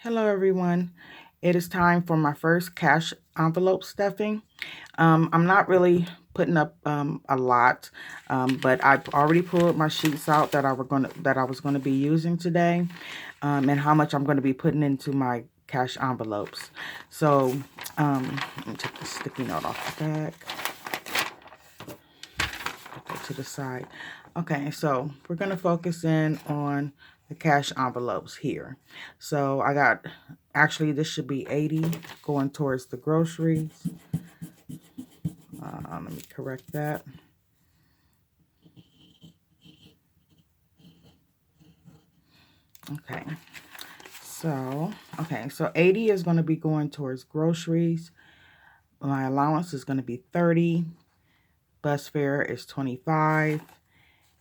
Hello everyone. It is time for my first cash envelope stuffing. I'm not really putting up a lot, but I've already pulled my sheets out that I was gonna be using today, and how much I'm going to be putting into my cash envelopes. So let me take the sticky note off the back. Put that to the side. Okay, so we're going to focus in on the cash envelopes here. So I got, actually this should be 80 going towards the groceries. Let me correct that. Okay, so 80 is going to be going towards groceries. My allowance is going to be 30. Bus fare is 25,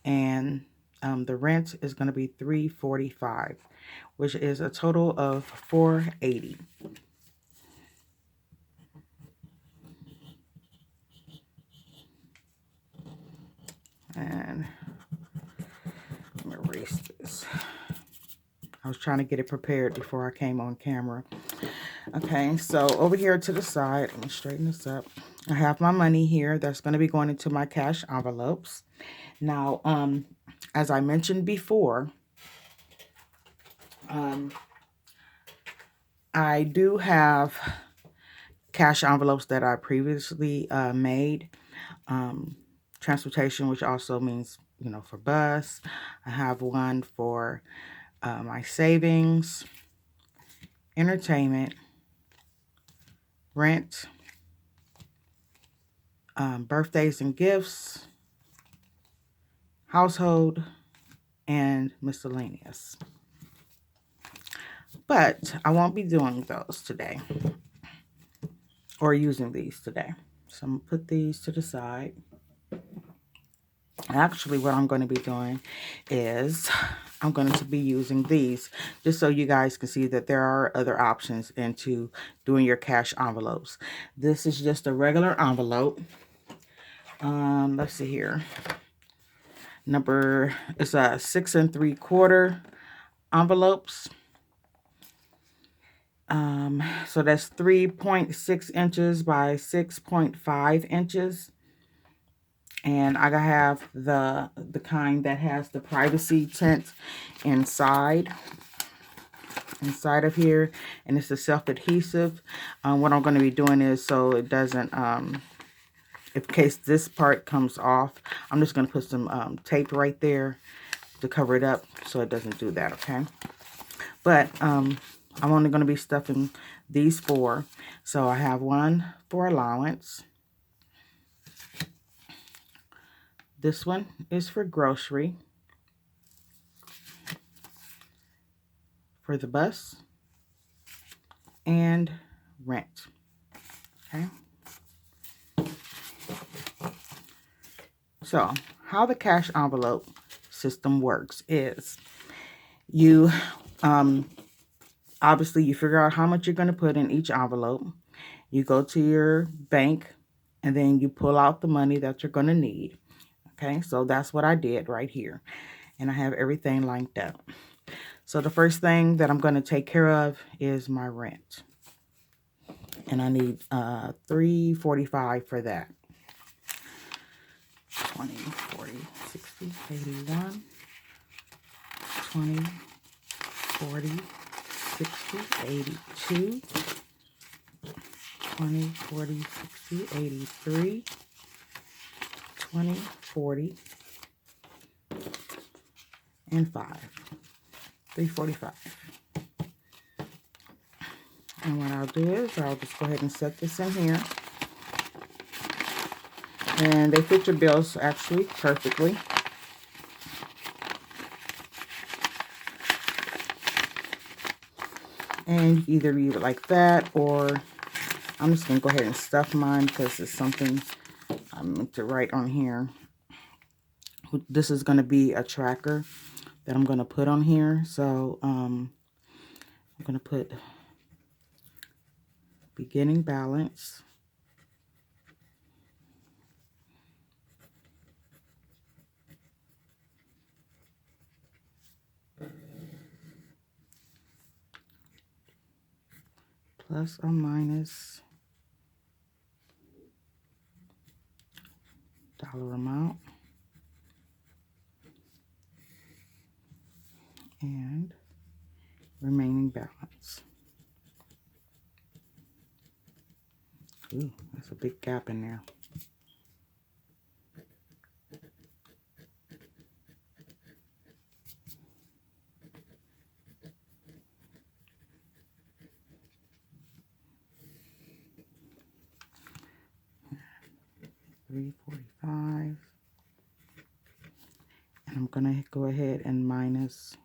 and the rent is going to be 345, which is a total of 480. And let me erase this. I was trying to get it prepared before I came on camera. Okay, so over here to the side, let me straighten this up. I have my money here that's going to be going into my cash envelopes. Now, as I mentioned before, I do have cash envelopes that I previously made. Transportation, which also means, for bus. I have one for my savings, entertainment, rent, birthdays and gifts, household, and miscellaneous. But I won't be doing those today or using these today. So I'm going to put these to the side. Actually, what I'm going to be doing is I'm going to be using these just so you guys can see that there are other options into doing your cash envelopes. This is just a regular envelope. Let's see here. It's a 6 3/4 envelopes. So that's 3.6 inches by 6.5 inches. And I have the kind that has the privacy tint inside of here, and it's a self-adhesive. What I'm going to be doing is, so it doesn't, in case this part comes off, I'm just going to put some tape right there to cover it up so it doesn't do that, okay? But I'm only going to be stuffing these four. So I have one for allowance. This one is for grocery, for the bus, and rent. Okay. So how the cash envelope system works is you obviously you figure out how much you're going to put in each envelope. You go to your bank and then you pull out the money that you're going to need. Okay, so that's what I did right here. And I have everything lined up. So the first thing that I'm going to take care of is my rent. And I need $345 for that. 20, 40, 60, 81, 20, 40, 60, 82, 20, 40, 60, 83, 20, 40, and 5. 345. And what I'll do is I'll just go ahead and set this in here. And they fit your bills actually perfectly. And you either leave it like that, or I'm just going to go ahead and stuff mine because it's something I meant to write on here. This is going to be a tracker that I'm going to put on here. So I'm going to put beginning balance. plus or minus dollar amount and remaining balance. Ooh, that's a big gap in there. $3.45, and I'm gonna go ahead and minus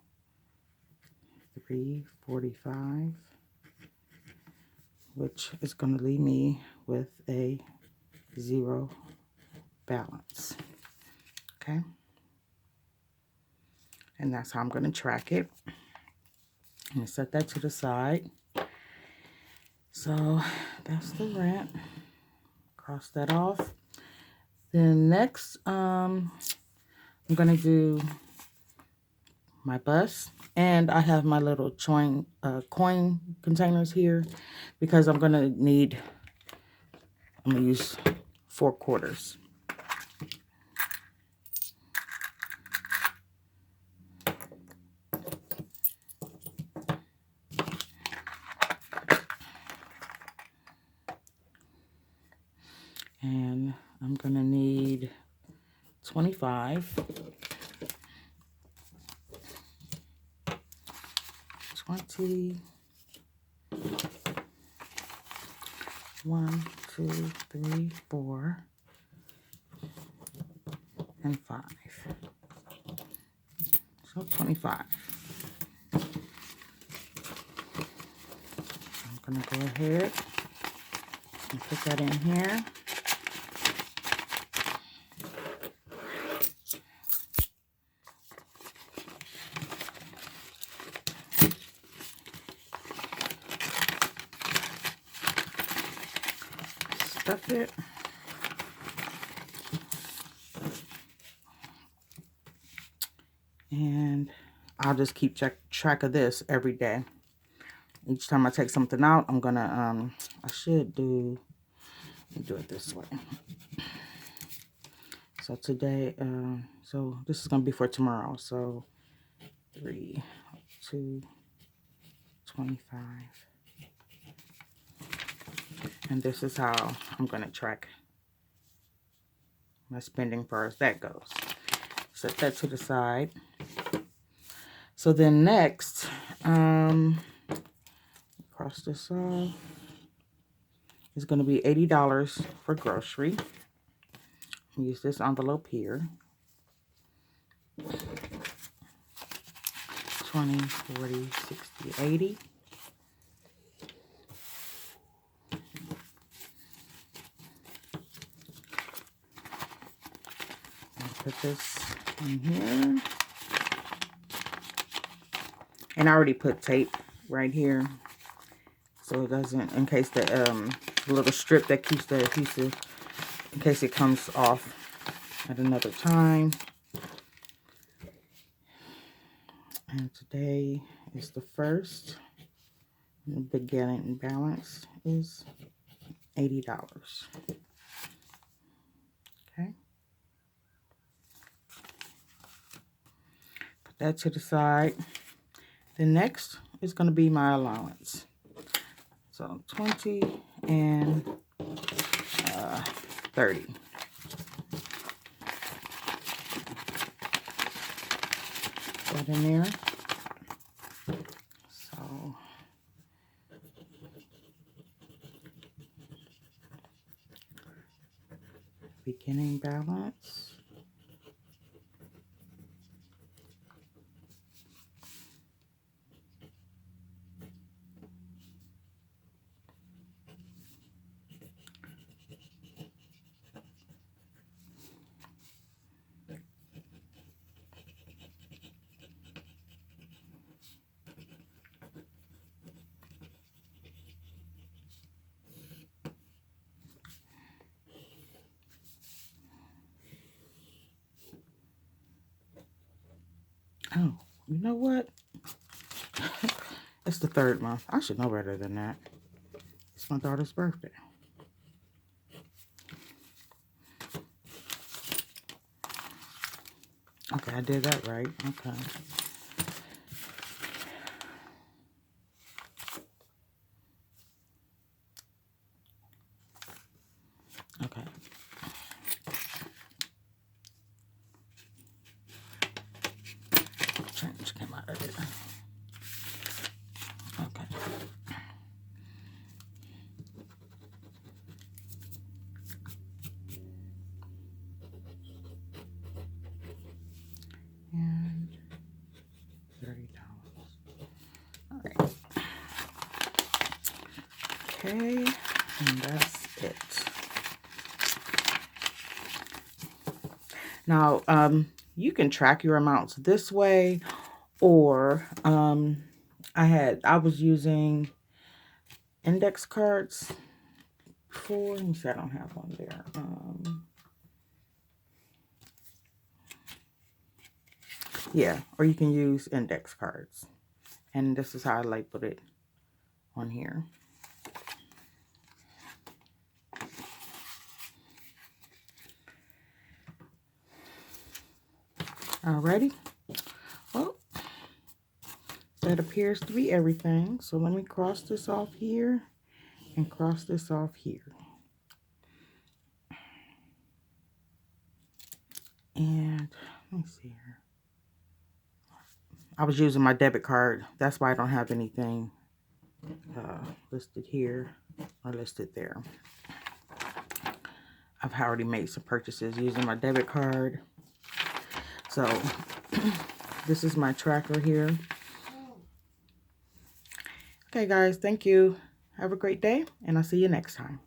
$3.45, which is gonna leave me with a 0 balance. Okay, and that's how I'm gonna track it. I'm gonna set that to the side. So that's the rent. Cross that off. Then next, I'm gonna do my bus, and I have my little coin containers here because I'm gonna use 4 quarters. And I'm gonna need 25, 20, 1, 2, 3, 4, and 5. So 25. I'm gonna go ahead and put that in here. Stuff it. And I'll just keep track of this every day. Each time I take something out, I'm gonna I should do it this way. So today, so this is gonna be for tomorrow. So 3, 2, 25, and this is how I'm gonna track my spending as far as that goes. Set that to the side. So then next, cross this off. It's going to be $80 for grocery. Use this envelope here. 20, 40, 60, 80. Put this in here. And I already put tape right here, so it doesn't, in case the little strip that keeps the adhesive, in case it comes off at another time. And today is the 1st. The beginning balance is $80. Okay. Put that to the side. The next is going to be my allowance. So 20 and 30. Put that in there. So beginning balance. Oh, you know what? It's the 3rd month. I should know better than that. It's my daughter's birthday. Okay, I did that right. Okay. Okay. Change came out of it. Okay. And $30. All right. Okay, and that's it. Now, you can track your amounts this way, or I was using index cards before. Let me see, I don't have one there. Yeah, or you can use index cards. And this is how I labeled it on here. Alrighty. Well, that appears to be everything. So let me cross this off here and cross this off here. And let me see here. I was using my debit card. That's why I don't have anything listed here or listed there. I've already made some purchases using my debit card. So this is my tracker here. Okay, guys, thank you. Have a great day, and I'll see you next time.